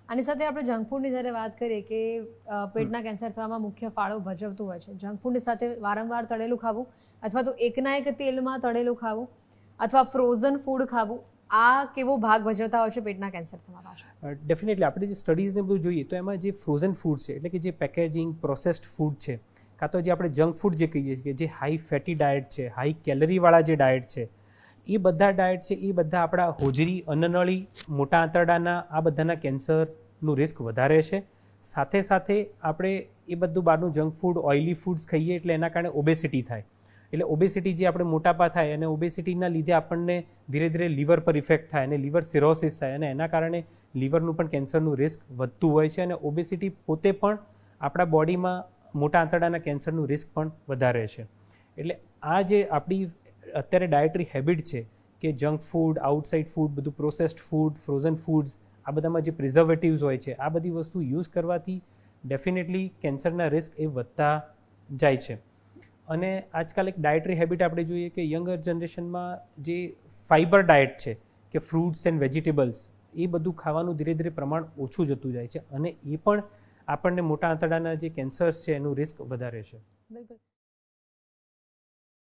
આની સાથે આપણે જંક ફૂડની જ્યારે વાત કરીએ કે પેટના કેન્સર થવામાં મુખ્ય ફાળો ભજવતું હોય છે, જંક ફૂડની સાથે વારંવાર તળેલું ખાવું અથવા તો એકના એક તેલમાં તળેલું ખાવું અથવા ફ્રોઝન ફૂડ ખાવું, આ કેવો ભાગ ભજવતા હોય છે પેટના કેન્સર થવા પાછળ? ડેફિનેટલી આપણે જે સ્ટડીઝને બધું જોઈએ તો એમાં જે ફ્રોઝન ફૂડ છે એટલે કે જે પેકેજિંગ પ્રોસેસ્ડ ફૂડ છે, કાં તો જે આપણે જંક ફૂડ જે કહીએ છીએ, જે હાઈ ફેટી ડાયટ છે, હાઈ કેલરીવાળા જે ડાયટ છે, એ બધા ડાયટ છે એ બધા આપણા હોજરી, અન્નનળી, મોટા આંતરડાના આ બધાના કેન્સરનું રિસ્ક વધારે છે. સાથે સાથે આપણે એ બધું બહારનું જંક ફૂડ, ઓઇલી ફૂડ્સ ખાઈએ એટલે એના કારણે ઓબેસિટી થાય. એટલે ઓબેસિટી જે આપણે મોટાપા થાય અને ઓબેસિટીના લીધે આપણને ધીરે ધીરે લીવર પર ઇફેક્ટ થાય અને લીવર સિરોસિસ થાય અને એના કારણે લીવરનું પણ કેન્સરનું રિસ્ક વધતું હોય છે. અને ઓબેસિટી પોતે પણ આપણા બોડીમાં મોટા આંતરડાના કેન્સરનું રિસ્ક પણ વધારે છે. એટલે આ જે આપણી અત્યારે ડાયટરી હેબિટ છે કે જંક ફૂડ, આઉટસાઇડ ફૂડ, બધું પ્રોસેસ્ડ ફૂડ, ફ્રોઝન ફૂડ્સ, આ બધામાં જે પ્રિઝર્વેટિવ્સ હોય છે, આ બધી વસ્તુ યુઝ કરવાથી ડેફિનેટલી કેન્સરના રિસ્ક એ વધતા જાય છે. અને આજકાલ એક ડાયટરી હેબિટ આપણે જોઈએ કે યંગર જનરેશનમાં જે ફાઇબર ડાયટ છે કે ફ્રૂટ્સ એન્ડ વેજીટેબલ્સ, એ બધું ખાવાનું ધીરે ધીરે પ્રમાણ ઓછું જતું જાય છે અને એ પણ આપણને મોટા આંતરડાના જે કેન્સર્સ છે એનું રિસ્ક વધારે છે. બિલકુલ.